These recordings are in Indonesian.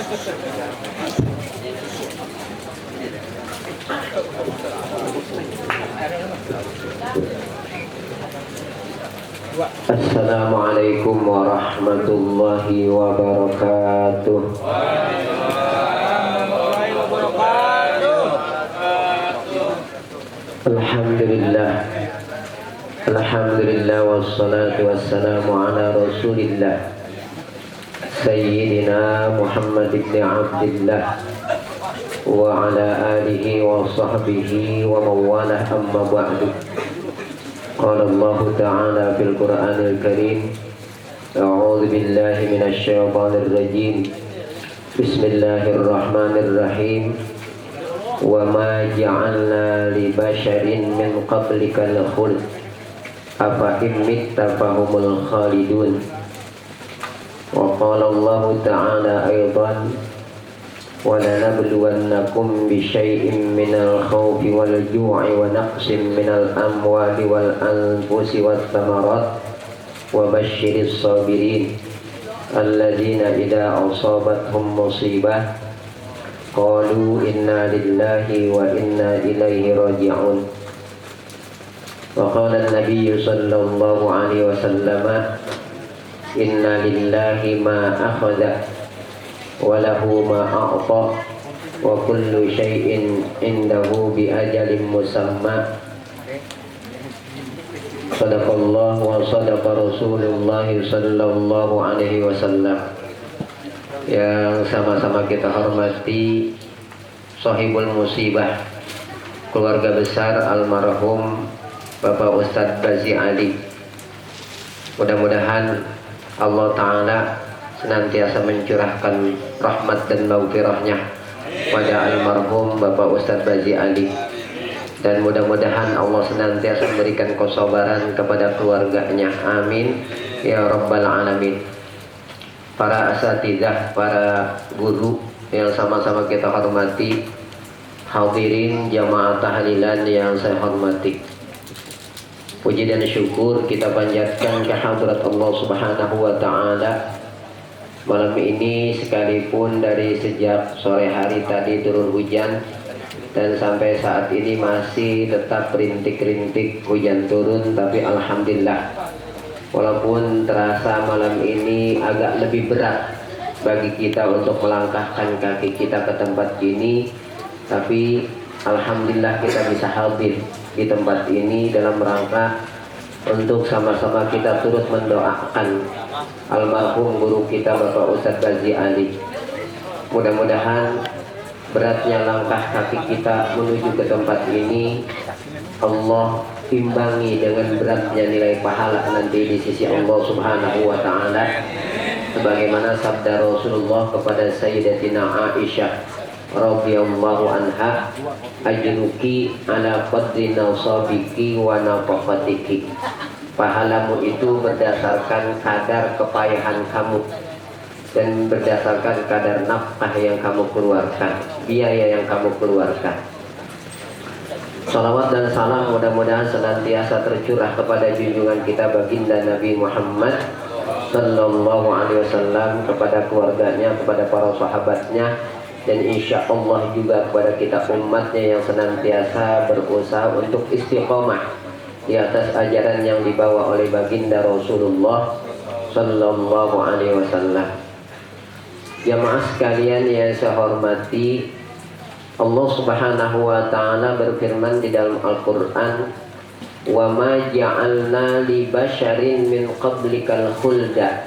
Assalamualaikum warahmatullahi wabarakatuh. Alhamdulillah. Alhamdulillah wassalatu wassalamu ala Rasulillah Sayyidina Muhammad ibn Abdillah wa ala alihi wa sahbihi wa mawalah, amma ba'du. Qala Allah Ta'ala fil Qur'anil Karim, a'udzu billahi minasy syaithanir rajim. Bismillahirrahmanirrahim. Wa ma ja'alna li basharin min qablikal khuld afa in mitta fahumul khalidun. Wa qala Allah Ta'ala aidan, wa lanabluwannakum bisyai'in minal khawfi wal ju'i wa naqsin minal amwali wal anfusi wat thamarat wa basyiris sabirin alladzina idza asabathum musibah qalu inna lillahi wa inna ilaihi raji'un. Wa qala an-nabiy sallallahu alaihi wasallam, inna lillahi ma akhadha wa lahu ma a'ta wa kullu syai'in indahu bi ajalin musamma. Sadaqallahu wa sadaqa Rasulullah sallallahu alaihi wasallam. Yang sama-sama kita hormati sahibul musibah, keluarga besar almarhum Bapak Ustadz Bazi Ali. Mudah-mudahan Allah Ta'ala senantiasa mencurahkan rahmat dan maghfirahnya pada almarhum Bapak Ustadz Bazi Ali, dan mudah-mudahan Allah senantiasa memberikan kesabaran kepada keluarganya, amin ya rabbal alamin. Para asatidzah, para guru yang sama-sama kita hormati, hadirin jamaah tahlilan yang saya hormati, puji dan syukur kita panjatkan kehadrat Allah Subhanahu wa Ta'ala. Malam ini sekalipun dari sejak sore hari tadi turun hujan dan sampai saat ini masih tetap rintik-rintik hujan turun, tapi alhamdulillah, walaupun terasa malam ini agak lebih berat bagi kita untuk melangkahkan kaki kita ke tempat ini, tapi alhamdulillah kita bisa hadir di tempat ini dalam rangka untuk sama-sama kita turut mendoakan almarhum guru kita Bapak Ustadz Bazi Ali. Mudah-mudahan beratnya langkah kaki kita menuju ke tempat ini Allah imbangi dengan beratnya nilai pahala nanti di sisi Allah Subhanahu wa Ta'ala, sebagaimana sabda Rasulullah kepada Sayyidatina Aisyah radhiyallahu anha, ajruki ala qadri nasabiki wa nafaqatiki. Pahalamu itu berdasarkan kadar kepayahan kamu dan berdasarkan kadar nafkah yang kamu keluarkan, biaya yang kamu keluarkan. Salawat dan salam mudah-mudahan senantiasa tercurah kepada junjungan kita baginda Nabi Muhammad sallallahu alaihi wasallam, kepada keluarganya, kepada para sahabatnya, dan insya Allah juga kepada kita umatnya yang senantiasa berusaha untuk istiqomah di atas ajaran yang dibawa oleh baginda Rasulullah sallallahu alaihi wasallam. Jamaah sekalian yang saya hormati, Allah Subhanahu wa Ta'ala berfirman di dalam Al-Qur'an, wa ma ja'alna li basharin min qablikal khulda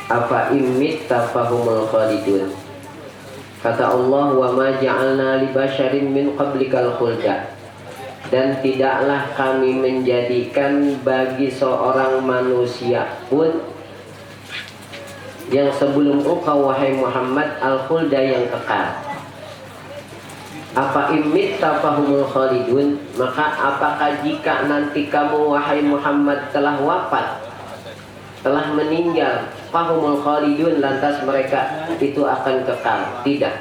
afa imitta fahumul khalidun. Kata Allah, wa ma ja'alna li basharin min qablikal khulda, dan tidaklah kami menjadikan bagi seorang manusia pun yang sebelum engkau wahai Muhammad al-khulda, yang kekal. Apa imitta fahumul khalidun, maka apakah jika nanti kamu wahai Muhammad telah wafat, telah meninggal, fahumul khalidun, lantas mereka itu akan kekal? Tidak.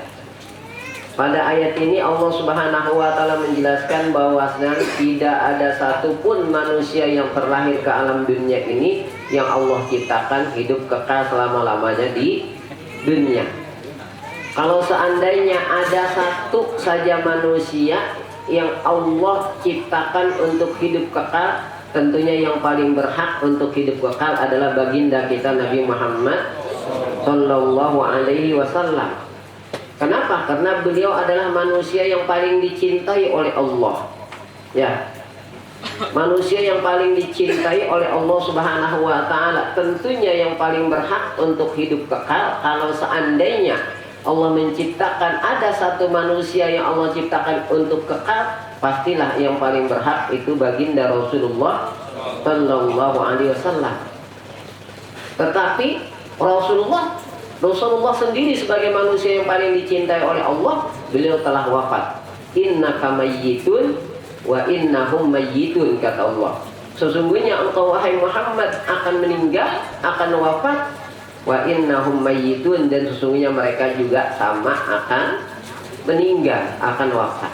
Pada ayat ini Allah Subhanahu wa Ta'ala menjelaskan bahwasanya tidak ada satupun manusia yang terlahir ke alam dunia ini yang Allah ciptakan hidup kekal selama-lamanya di dunia. Kalau seandainya ada satu saja manusia yang Allah ciptakan untuk hidup kekal, tentunya yang paling berhak untuk hidup kekal adalah baginda kita Nabi Muhammad Sallallahu Alaihi Wasallam. Kenapa? Karena beliau adalah manusia yang paling dicintai oleh Allah. Ya, manusia yang paling dicintai oleh Allah Subhanahu Wa Taala. Tentunya yang paling berhak untuk hidup kekal. Kalau seandainya Allah menciptakan ada satu manusia yang Allah ciptakan untuk kekal, pastilah yang paling berhak itu baginda Rasulullah Sallallahu Alaihi Wasallam. Tetapi Rasulullah sendiri sebagai manusia yang paling dicintai oleh Allah, beliau telah wafat. Innaka mayyitun wa innahum mayyitun, kata Allah. Sesungguhnya engkau wahai Muhammad akan meninggal, akan wafat. Wa innahum mayyitun, dan sesungguhnya mereka juga sama akan meninggal, akan wafat.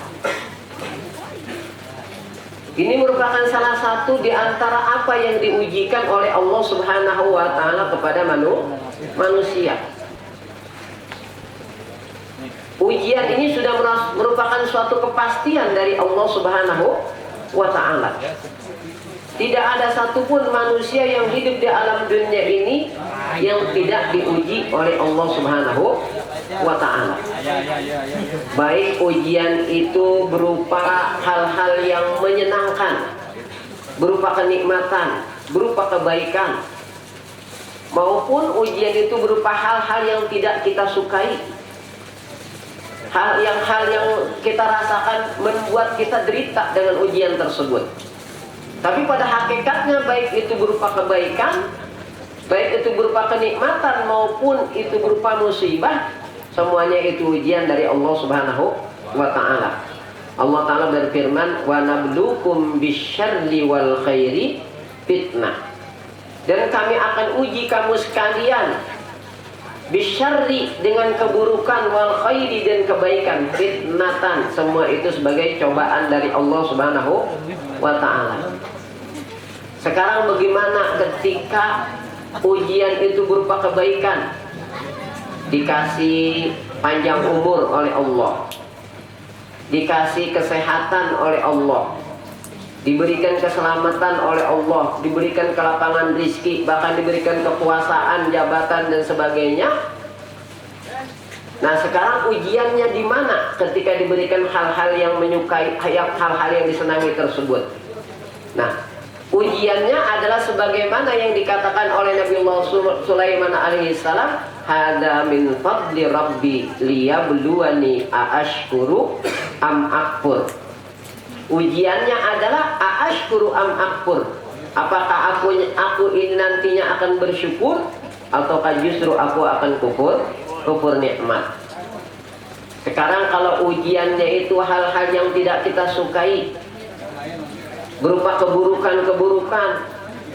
Ini merupakan salah satu di antara apa yang diujikan oleh Allah Subhanahu wa taala kepada manusia. Ujian ini sudah merupakan suatu kepastian dari Allah Subhanahu wa taala. Tidak ada satupun manusia yang hidup di alam dunia ini yang tidak diuji oleh Allah Subhanahu wa ta'ala. Baik ujian itu berupa hal-hal yang menyenangkan, berupa kenikmatan, berupa kebaikan, maupun ujian itu berupa hal-hal yang tidak kita sukai, hal yang kita rasakan membuat kita derita dengan ujian tersebut. Tapi pada hakikatnya baik itu berupa kebaikan, baik itu berupa kenikmatan maupun itu berupa musibah, semuanya itu ujian dari Allah Subhanahu wa taala. Allah taala berfirman, "Wa nabluukum bisyarri wal khairi fitnah." Dan kami akan uji kamu sekalian bisyarri dengan keburukan, wal khairi dan kebaikan, fitnatan, semua itu sebagai cobaan dari Allah Subhanahu wa taala. Sekarang bagaimana ketika ujian itu berupa kebaikan? Dikasih panjang umur oleh Allah, dikasih kesehatan oleh Allah, diberikan keselamatan oleh Allah, diberikan kelapangan rizki, bahkan diberikan kekuasaan, jabatan dan sebagainya. Nah, sekarang ujiannya di mana ketika diberikan hal-hal yang menyukai, hal-hal yang disenangi tersebut? Nah, ujiannya adalah sebagaimana yang dikatakan oleh Nabiullah Sulaiman alaihissalam, hada min fadli rabbi liyabluwani aashkuru am akfur. Ujiannya adalah aashkuru am akfur. Apakah aku ini nantinya akan bersyukur ataukah justru aku akan kufur nikmat. Sekarang kalau ujiannya itu hal-hal yang tidak kita sukai, berupa keburukan-keburukan,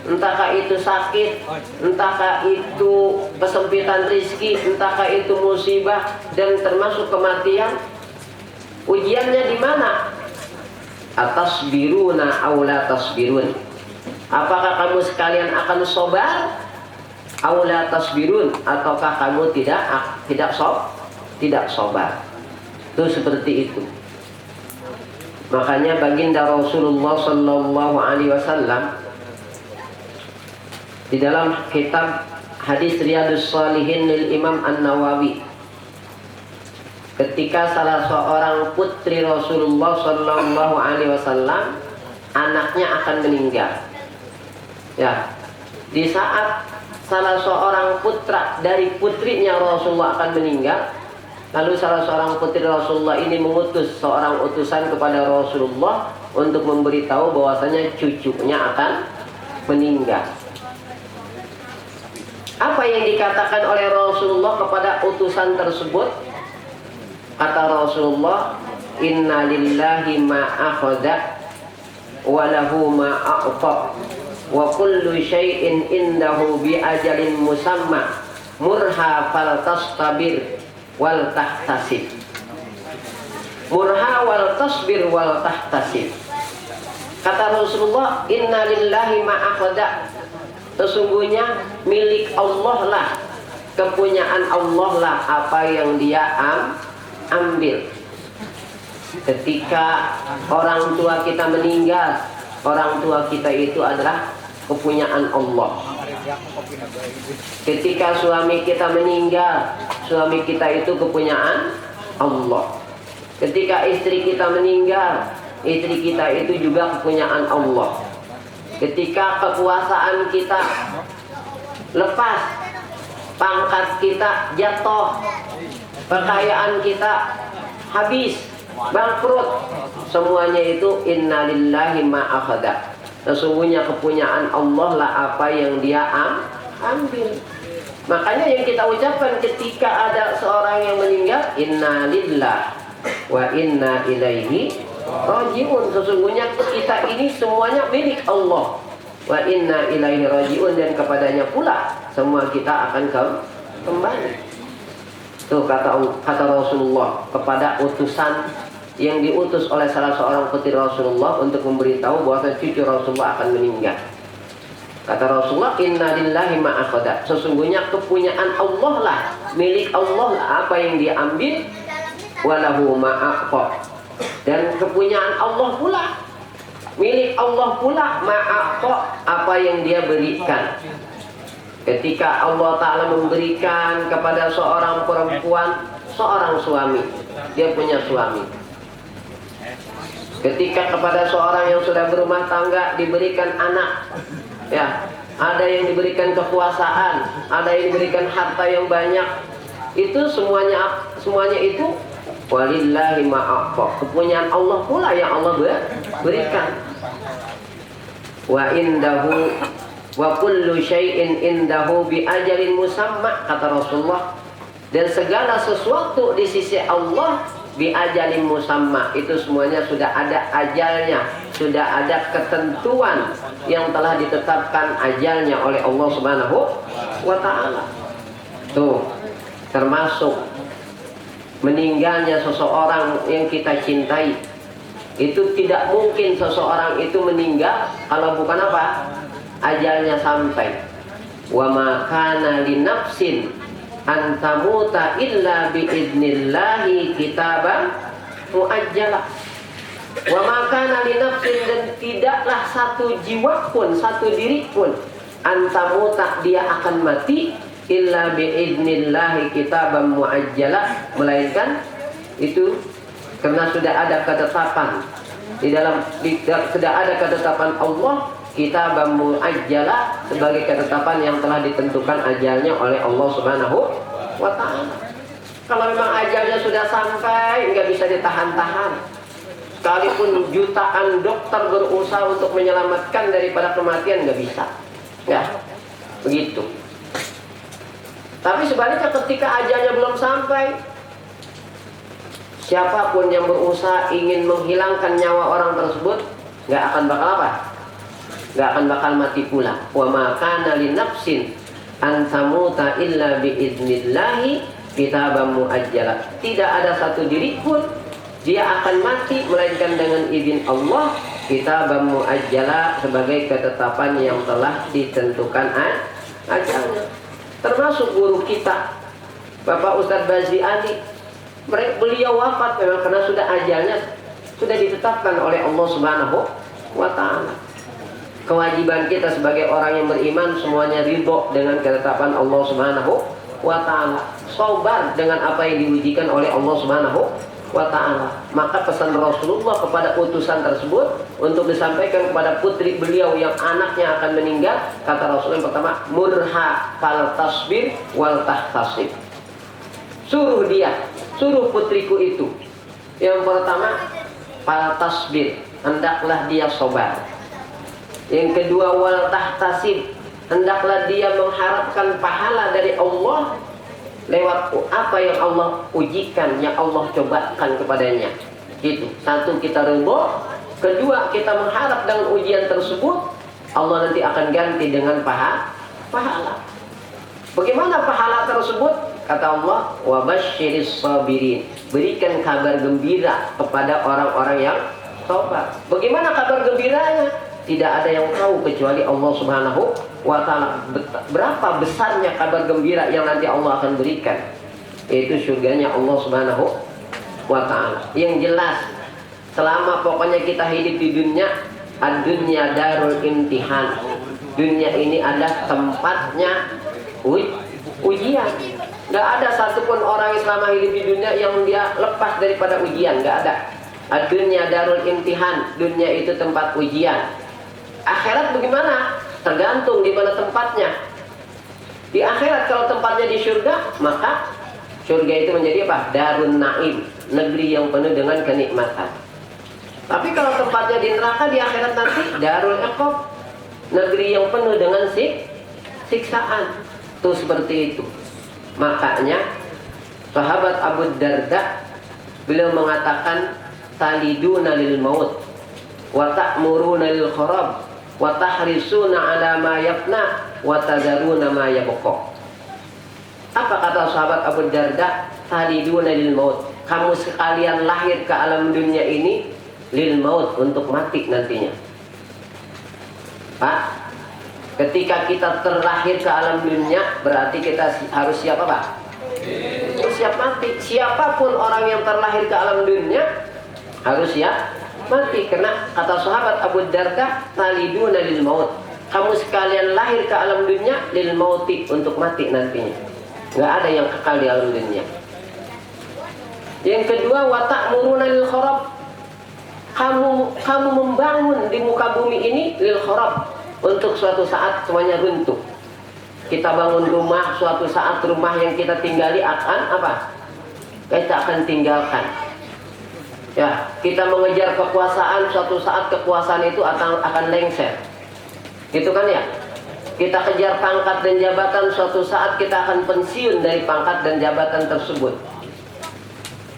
entahkah itu sakit, entahkah itu kesempitan rizki, entahkah itu musibah dan termasuk kematian. Ujiannya di mana? Atasbiruna aw la tasbirun. Apakah kamu sekalian akan sabar? Aw la tasbirun, ataukah kamu tidak sabar? Itu seperti itu. Makanya baginda Rasulullah Sallallahu Alaihi Wasallam di dalam kitab Hadis Riyadus Shalihin lil Imam An-Nawawi, ketika salah seorang putri Rasulullah Sallallahu Alaihi Wasallam anaknya akan meninggal, ya, di saat salah seorang putra dari putrinya Rasulullah akan meninggal, lalu salah seorang putri Rasulullah ini mengutus seorang utusan kepada Rasulullah untuk memberitahu bahwasanya cucunya akan meninggal. Apa yang dikatakan oleh Rasulullah kepada utusan tersebut? Kata Rasulullah, inna lillahi ma akhadha wa lahu ma a'ta wa kullu syai'in indahu bi ajalin musamma murha faltastabir wal tahtasib. Murha wal tasbir wal tahtasib. Kata Rasulullah, inna lillahi ma akhadha, sesungguhnya milik Allah lah kepunyaan Allah lah apa yang dia ambil. Ketika orang tua kita meninggal, orang tua kita itu adalah kepunyaan Allah. Ketika suami kita meninggal, suami kita itu kepunyaan Allah. Ketika istri kita meninggal, istri kita itu juga kepunyaan Allah. Ketika kekuasaan kita lepas, pangkat kita jatuh, kekayaan kita habis, bangkrut, semuanya itu innalillahi ma akhadha. Sesungguhnya kepunyaan Allah lah apa yang dia ambil. Makanya yang kita ucapkan ketika ada seorang yang meninggal, innalillah wa inna ilaihi rajiun. Sesungguhnya kita ini semuanya milik Allah. Wa inna ilaihi rajiun, dan kepadanya pula semua kita akan kembali. Tuh kata Rasulullah kepada utusan yang diutus oleh salah seorang putri Rasulullah untuk memberitahu bahwa cucu Rasulullah akan meninggal. Kata Rasulullah, inna lillahi ma akhadha. Sesungguhnya kepunyaan Allah lah, milik Allah lah apa yang dia ambil, walahu ma aqfa. Dan kepunyaan Allah pula, milik Allah pula, ma aqfa, apa yang dia berikan. Ketika Allah Ta'ala memberikan kepada seorang perempuan seorang suami, dia punya suami. Ketika kepada seorang yang sudah berumah tangga diberikan anak, ya, ada yang diberikan kekuasaan, ada yang diberikan harta yang banyak. Itu semuanya itu walillahi ma'afa, kepunyaan Allah pula yang Allah berikan. Wa indahu wa kullu syai'in indahu bi ajalin musamma, kata Rasulullah. Dan segala sesuatu di sisi Allah bi ajalin musamma, itu semuanya sudah ada ajalnya, sudah ada ketentuan yang telah ditetapkan ajalnya oleh Allah Subhanahu wa Ta'ala. Tuh, termasuk meninggalnya seseorang yang kita cintai. Itu tidak mungkin seseorang itu meninggal kalau bukan apa? Ajalnya sampai. Wa ma kana li nafsin an tamuta illa bi idnillahi kitaban muajjala. Wa ma kana li nafsin, dan tidaklah satu jiwa pun, satu diri pun, an tamuta, dia akan mati, illa bi idnillahi kitaban muajjala, melainkan itu karena sudah ada ketetapan sudah ada ketetapan Allah, kitaban muajjala, sebagai ketetapan yang telah ditentukan ajalnya oleh Allah Subhanahu wa Ta'ala. Kalau memang ajalnya sudah sampai, nggak bisa ditahan-tahan. Sekalipun jutaan dokter berusaha untuk menyelamatkan daripada kematian, nggak bisa. Ya, begitu. Tapi sebaliknya ketika ajalnya belum sampai, siapapun yang berusaha ingin menghilangkan nyawa orang tersebut, nggak akan bakal apa? Nggak akan bakal mati pula. Wa ma kana li nafsin an tamuta illa bi idnillahi kitaban muajjala. Tidak ada satu diri pun dia akan mati melainkan dengan izin Allah, kitaban muajjala, sebagai ketetapan yang telah ditentukan ajalnya. Termasuk guru kita Bapak Ustadz Bazzi Ali, beliau wafat memang karena sudah ajalnya sudah ditetapkan oleh Allah Subhanahu wa Ta'ala. Kewajiban kita sebagai orang yang beriman semuanya ridho dengan ketetapan Allah Subhanahu wa Ta'ala, sabar dengan apa yang diujikan oleh Allah Subhanahu wa Ta'ala. Maka pesan Rasulullah kepada utusan tersebut untuk disampaikan kepada putri beliau yang anaknya akan meninggal, kata Rasulullah yang pertama, murha fal tasbir wal tahtasib. Suruh dia, suruh putriku itu, yang pertama fal tasbir, hendaklah dia sabar. Yang kedua wal tahtasib, hendaklah dia mengharapkan pahala dari Allah lewat apa yang Allah ujikan, yang Allah cobakan kepadanya. Gitu. Satu, kita ridho. Kedua, kita mengharap dengan ujian tersebut Allah nanti akan ganti dengan pahala. Bagaimana pahala tersebut? Kata Allah, wa basyiris sabirin, berikan kabar gembira kepada orang-orang yang sabar. Bagaimana kabar gembiranya? Tidak ada yang tahu kecuali Allah Subhanahu wa ta'ala. Berapa besarnya kabar gembira yang nanti Allah akan berikan, yaitu surganya Allah Subhanahu wa ta'ala. Yang jelas, selama pokoknya kita hidup di dunia, ad-dunya darul imtihan. Dunia ini adalah tempatnya ujian. Gak ada satupun orang yang selama hidup di dunia yang dia lepas daripada ujian, gak ada. Ad-dunya darul imtihan. Dunia itu tempat ujian. Akhirat bagaimana? Tergantung di mana tempatnya. Di akhirat kalau tempatnya di surga, maka surga itu menjadi apa? Darun naim, negeri yang penuh dengan kenikmatan. Tapi kalau tempatnya di neraka di akhirat nanti, darul iqab, negeri yang penuh dengan siksaan. Tuh seperti itu. Makanya sahabat Abu Darda beliau mengatakan, taliduna lil maut wa ta'muruna lil kharab wa tahrisuna ala ma yafna wa tadaruna ma yabqa. Apa kata sahabat Abu Darda? Taliduna lil maut. Kamu sekalian lahir ke alam dunia ini lil maut, untuk mati nantinya. Pak, ketika kita terlahir ke alam dunia, berarti kita harus siap apa? Siap mati. Siapapun orang yang terlahir ke alam dunia harus siap mati. Karena kata sahabat Abu Darda, taliduna lil maut. Kamu sekalian lahir ke alam dunia lil mauti, untuk mati nantinya. Nggak ada yang kekal di alam dunia. Yang kedua, wa ta'muruna lil kharab. Kamu membangun di muka bumi ini lil kharab, untuk suatu saat semuanya runtuh. Kita bangun rumah, suatu saat rumah yang kita tinggali akan apa? Kita akan tinggalkan. Ya, kita mengejar kekuasaan, suatu saat kekuasaan itu akan lengser. Gitu kan ya? Kita kejar pangkat dan jabatan, suatu saat kita akan pensiun dari pangkat dan jabatan tersebut.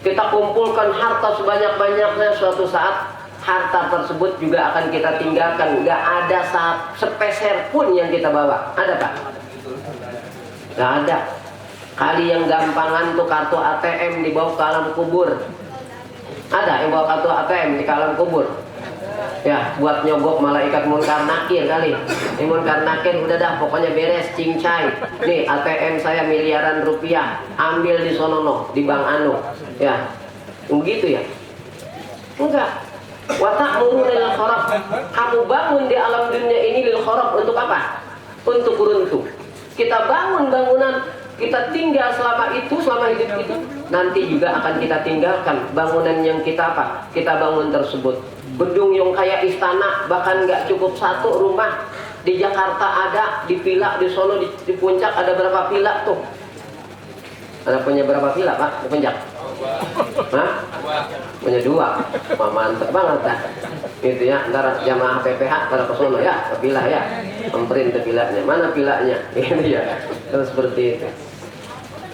Kita kumpulkan harta sebanyak-banyaknya, suatu saat harta tersebut juga akan kita tinggalkan. Gak ada sepeser pun yang kita bawa. Ada Pak? Gak ada. Kali yang gampangan tuh kartu ATM dibawa ke alam kubur. Ada yang bawa kartu ATM di alam kubur? Ya, buat nyogok malaikat munkar nakir kali. Ini munkar nakir udah dah, pokoknya beres, cincai. Nih ATM saya miliaran rupiah, ambil di sonono, di Bank Anu. Ya, begitu ya? Enggak. Wa ta'muruna lil kharab. Kamu bangun di alam dunia ini lil kharab, untuk apa? Untuk runtuh. Kita bangun bangunan, kita tinggal selama hidup itu, nanti juga akan kita tinggalkan bangunan yang kita apa? Kita bangun tersebut. Gedung yang kayak istana, bahkan nggak cukup satu rumah. Di Jakarta ada, di villa, di Solo, di Puncak ada berapa villa tuh? Ada punya berapa villa Pak di Puncak? Hah? Punya 2. Wah, mantap banget dah. Gitu ya, ntar jamaah PPH pada ke sono ya, ke villa ya. Memprint ke villanya. Mana villanya? Gitu ya. Terus seperti itu.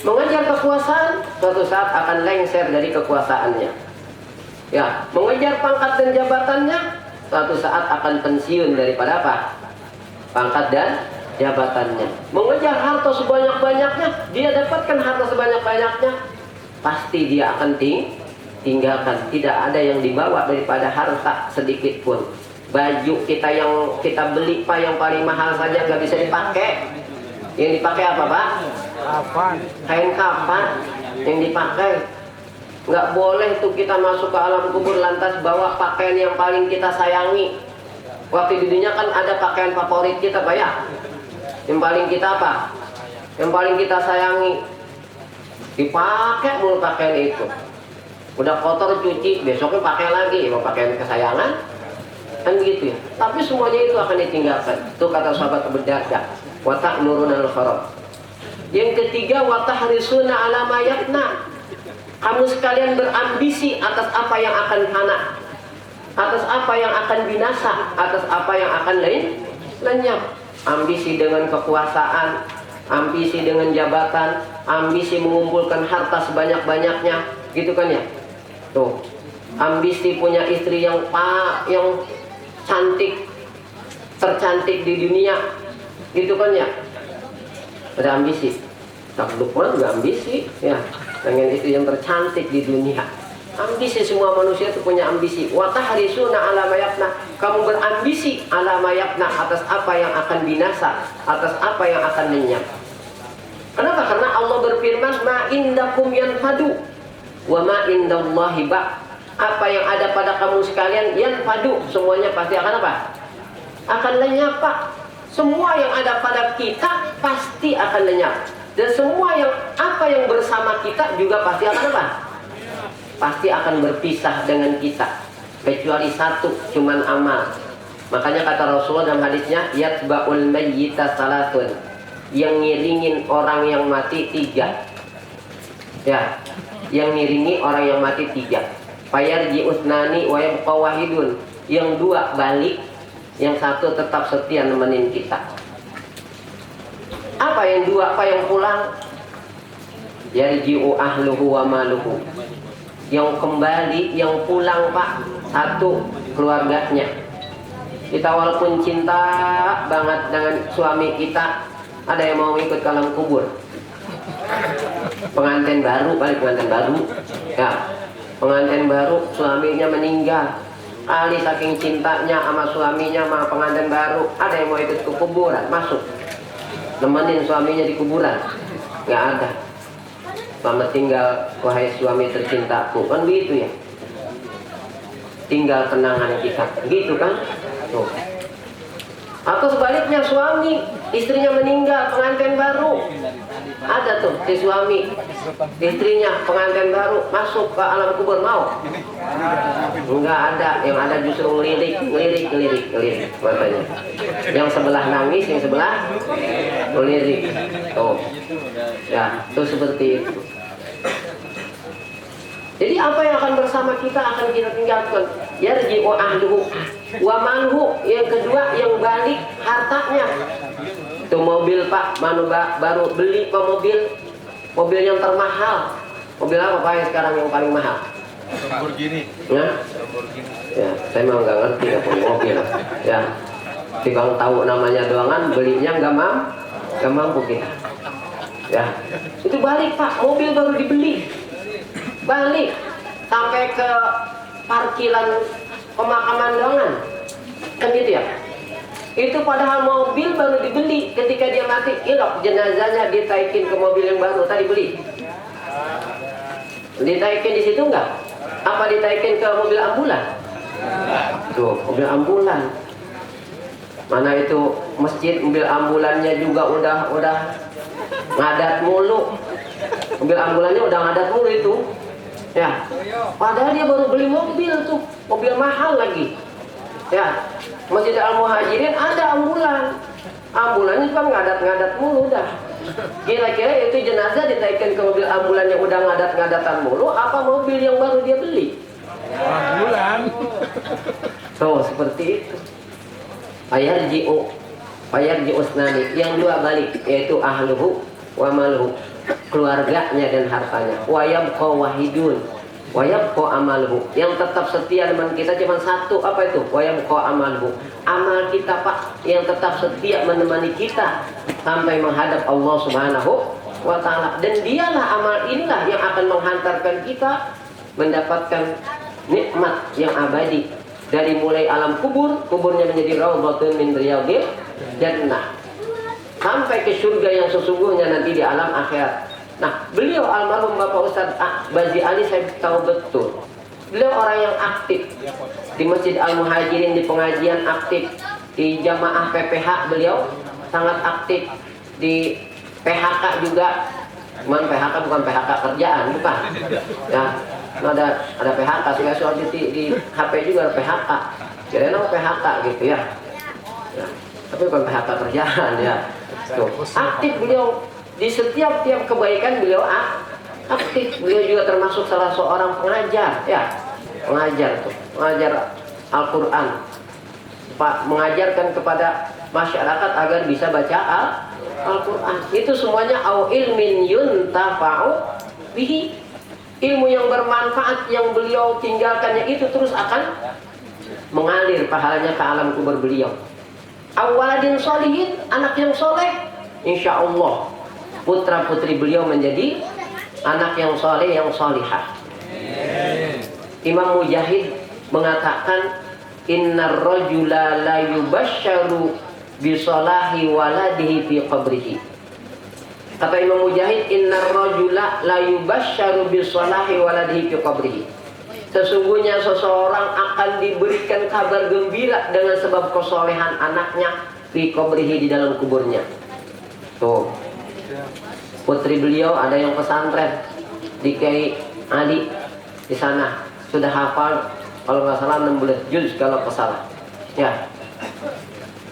Mengejar kekuasaan, suatu saat akan lengser dari kekuasaannya. Ya, mengejar pangkat dan jabatannya, suatu saat akan pensiun daripada apa? Pangkat dan jabatannya. Mengejar harta sebanyak-banyaknya, dia dapatkan harta sebanyak-banyaknya, pasti dia akan tinggalkan. Tidak ada yang dibawa daripada harta sedikit pun. Baju kita yang kita beli Pak, yang paling mahal saja nggak bisa dipakai. Yang dipakai apa Pak? Kapan? Kain kapan yang dipakai. Nggak boleh tuh kita masuk ke alam kubur lantas bawa pakaian yang paling kita sayangi. Waktu di dunia kan ada pakaian favorit kita Pak ya. Yang paling kita apa? Yang paling kita sayangi. Dipakai mulu pakaian itu. Udah kotor cuci, besoknya pakai lagi. Emang pakaian kesayangan? Kan gitu ya. Tapi semuanya itu akan ditinggalkan. Itu kata sahabat Abu Darda. Wa ta'muruna lil kharab. Yang ketiga, wa tahrisuna ala ma yafna. Kamu sekalian berambisi atas apa yang akan hana, atas apa yang akan binasa, atas apa yang akan lenyap. Ambisi dengan kekuasaan, ambisi dengan jabatan, ambisi mengumpulkan harta sebanyak-banyaknya, gitu kan ya? Tuh, ambisi punya istri yang cantik, tercantik di dunia, gitu kan ya? Ada ambisi. Tak Lukman juga ambisi, ya. Pengen istri yang tercantik di dunia. Ambisi, semua manusia itu punya ambisi. Wa tahrisuna ala ma yafna. Kamu berambisi ala ma yafna, atas apa yang akan binasa, atas apa yang akan lenyap. Kenapa? Karena Allah berfirman, ma indakum yanfadu wa ma indallahi ba. Apa yang ada pada kamu sekalian yanfadu, semuanya pasti akan apa? Akan lenyap, Pak. Semua yang ada pada kita pasti akan lenyap. Dan semua apa yang bersama kita juga pasti akan apa? Pasti akan berpisah dengan kita, kecuali satu, cuman amal. Makanya kata Rasulullah dalam hadisnya, yatba'ul mayyita salatun, yang ngiringin orang yang mati 3. Ya, yang ngiringi orang yang mati 3. Fayarji usnani wa yabqa wahidun, yang 2 balik, yang 1 tetap setia nemenin kita. Apa yang 2? Apa yang pulang? Yarji'u ahluhu wa maluhu, yang kembali, yang pulang, Pak, 1 keluarganya. Kita walaupun cinta banget dengan suami kita, ada yang mau ikut ke alam kubur. Pengantin baru, balik pengantin baru, ya, pengantin baru, suaminya meninggal. Kali saking cintanya sama suaminya, sama pengantin baru, ada yang mau ikut ke kuburan, masuk, nemenin suaminya di kuburan. Nggak ada. Selamat tinggal wahai suami tercintaku, kan begitu ya. Tinggal kenangan kita, gitu kan? Tuh. Atau sebaliknya, suami istrinya meninggal, pengantin baru, ada tuh si suami istrinya pengantin baru masuk ke alam kubur, mau? Enggak ada, yang ada justru ngelirik matanya. Yang sebelah nangis, yang sebelah ngelirik. Tuh. Ya, itu seperti itu. Jadi apa yang akan bersama kita akan kita tinggalkan. Yarji'u ahluhu wa malhu, yang kedua yang balik hartanya. Itu mobil, Pak, baru beli Pak, mobil yang termahal. Mobil apa, Pak, yang sekarang yang paling mahal? Lamborghini. Ya, saya memang nggak ngerti apa mobil. Ya, tinggal tahu namanya doangan, belinya nggak mampu kita. Ya, itu balik, Pak, mobil baru dibeli, balik sampai ke parkiran pemakaman doangan, kan gitu ya. Itu padahal mobil baru dibeli, ketika dia mati, ilok jenazahnya ditaikin ke mobil yang baru tadi beli. Ditaikin di situ enggak? Apa ditaikin ke mobil ambulan? Tuh, mobil ambulan. Mana itu masjid, mobil ambulannya juga udah ngadat mulu. Mobil ambulannya udah ngadat mulu itu. Ya. Padahal dia baru beli mobil tuh, mobil mahal lagi. Ya. Masjid Al-Muhajirin ada ambulan. Ambulannya kan ngadat-ngadat mulu dah. Kira-kira itu jenazah ditaikin ke mobil ambulan yang udah ngadat-ngadatan mulu, apa mobil yang baru dia beli? Ambulan. So, seperti itu. Fayarji'u usnani, yang 2 balik, yaitu ahluhu wa maluhu, keluarganya dan hartanya. Wa yabqa wahidun wa yabqa amaluhu, yang tetap setia dengan kita cuma 1, apa itu? Wa yabqa amaluhu, amal kita, Pak, yang tetap setia menemani kita sampai menghadap Allah Subhanahu wa ta'ala. Dan dialah amal inilah yang akan menghantarkan kita mendapatkan nikmat yang abadi, dari mulai alam kuburnya menjadi raudhatun min riyadil jannah, sampai ke surga yang sesungguhnya nanti di alam akhirat. Nah, beliau almarhum Bapak Ustadz Bazi Ali, saya tahu betul. Beliau orang yang aktif di Masjid Al-Muhajirin, di pengajian aktif, di jamaah PPH beliau sangat aktif, di PHK juga. Cuman PHK bukan PHK kerjaan, bukan. Ya, ada PHK, saya soal di HP juga ada PHK. Kira-kira nama PHK gitu ya. Ya. Tapi bukan PHK kerjaan ya. Tuh, aktif beliau di setiap kebaikan, beliau aktif. Beliau juga termasuk salah seorang pengajar, ya. Pengajar Al-Quran. Mengajarkan kepada masyarakat agar bisa baca Al-Quran. Itu semuanya au ilmin yuntafa'u bihi, ilmu yang bermanfaat yang beliau tinggalkannya itu terus akan mengalir pahalanya ke alam kubur beliau. Awaladin sholihin, anak yang soleh, insya Allah putra putri beliau menjadi anak yang soleh, yang solihah. Imam Mujahid mengatakan innar rajula la yubashsharu bi salahi waladihi fi qabrihi. Kata Imam Mujahid, innar rajula la yubashsharu bi salahi waladihi fi qabrihi. Sesungguhnya seseorang akan diberikan kabar gembira dengan sebab kesolehan anaknya fi qabrihi, di dalam kuburnya. Tuh, putri beliau ada yang pesantren di Kiai Ali di sana, sudah hafal kalau nggak salah 16 juz kalau kesalah. Ya,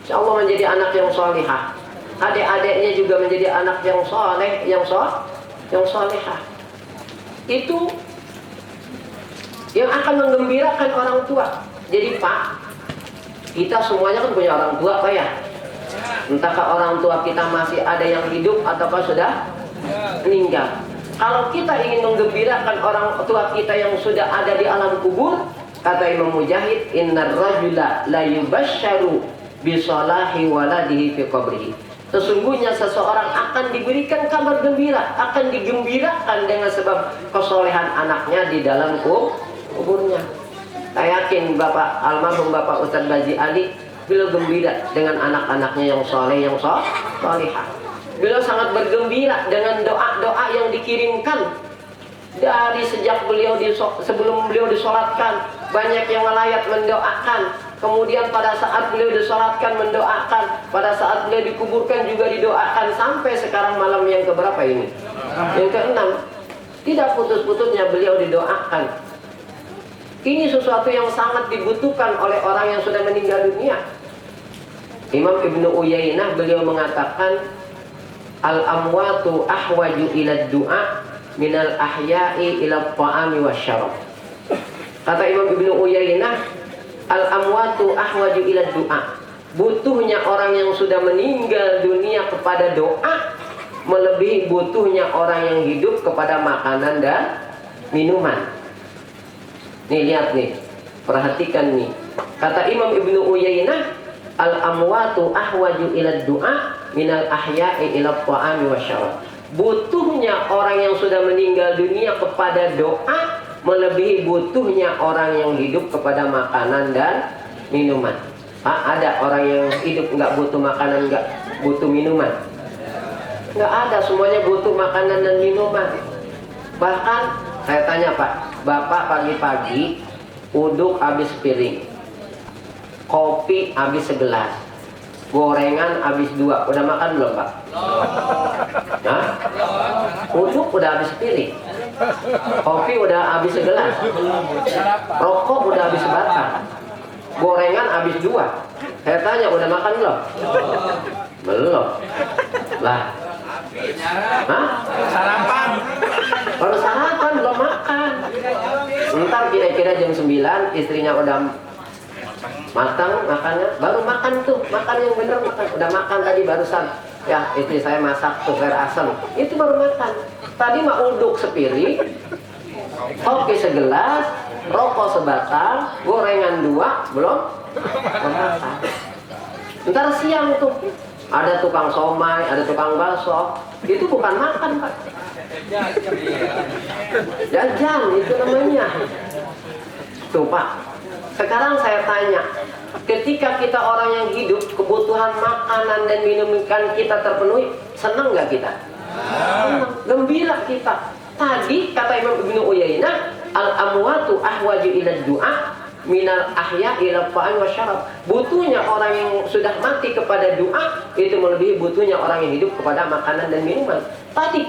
insya Allah menjadi anak yang solihah. Adik-adiknya juga menjadi anak yang soleh, yang solihah. Itu yang akan menggembirakan orang tua. Jadi Pak, kita semuanya kan punya orang tua Pak ya. Entahkah orang tua kita masih ada yang hidup ataukah sudah meninggal. Kalau kita ingin menggembirakan orang tua kita yang sudah ada di alam kubur, kata Imam Mujahid, innar rajula la yubashsharu bi salahi waladihi fi qabrihi. Sesungguhnya seseorang akan diberikan kabar gembira, akan digembirakan dengan sebab kesolehan anaknya di dalam kuburnya. Saya yakin Bapak almarhum Bapak Ustadz Bazi Ali, beliau gembira dengan anak-anaknya yang soleh, yang solihah. Beliau sangat bergembira dengan doa-doa yang dikirimkan dari sejak sebelum beliau disolatkan. Banyak yang melayat mendoakan. Kemudian pada saat beliau disolatkan mendoakan. Pada saat beliau dikuburkan juga didoakan. Sampai sekarang malam yang keberapa ini? Yang ke-6. Tidak putus-putusnya beliau didoakan. Ini sesuatu yang sangat dibutuhkan oleh orang yang sudah meninggal dunia. Imam Ibnu Uyainah beliau mengatakan, al-amwatu ahwaju ila du'a minal ahya'i ila ta'ami wasyarab. Kata Imam Ibnu Uyainah, al-amwatu ahwaju ila du'a. Butuhnya orang yang sudah meninggal dunia kepada doa melebihi butuhnya orang yang hidup kepada makanan dan minuman. Nih lihat nih, perhatikan nih. Kata Imam Ibnu Uyainah, al-amwatu ahwaju ila du'a minal ahya'i ila ta'ami wasyarab. Butuhnya orang yang sudah meninggal dunia kepada doa melebihi butuhnya orang yang hidup kepada makanan dan minuman. Pak, ada orang yang hidup nggak butuh makanan, nggak butuh minuman? Nggak ada, semuanya butuh makanan dan minuman. Bahkan saya tanya Pak, Bapak pagi-pagi uduk habis piring, kopi habis segelas, gorengan habis 2. Udah makan belum Pak? Hah? Uduk udah habis piring, kopi udah habis segelas, rokok udah habis sebatang, gorengan habis 2. Saya tanya, udah makan belum? Belum. Lah, hah? Sarapan. Kalau sarapan belum makan. Ntar kira-kira jam 9 istrinya udah matang makannya, baru makan tuh, makan yang bener makan. Udah makan tadi barusan. Ya, istri saya masak tuh air asam. Itu baru makan. Tadi mah uduk sepiring, kopi segelas, rokok sebatang, gorengan 2, belum makan. Ntar siang tuh ada tukang somai, ada tukang bakso. Itu bukan makan Pak, jajan itu namanya. Tuh Pak, sekarang saya tanya, ketika kita orang yang hidup, kebutuhan makanan dan minuman kita terpenuhi, senang nggak kita? Senang, gembira kita. Tadi kata Imam Ibnu Uyainah, al-amwatu ahwaju ila du'a minal ahya ila ta'am wasyarab. Butuhnya orang yang sudah mati kepada doa itu melebihi butuhnya orang yang hidup kepada makanan dan minuman. Tadi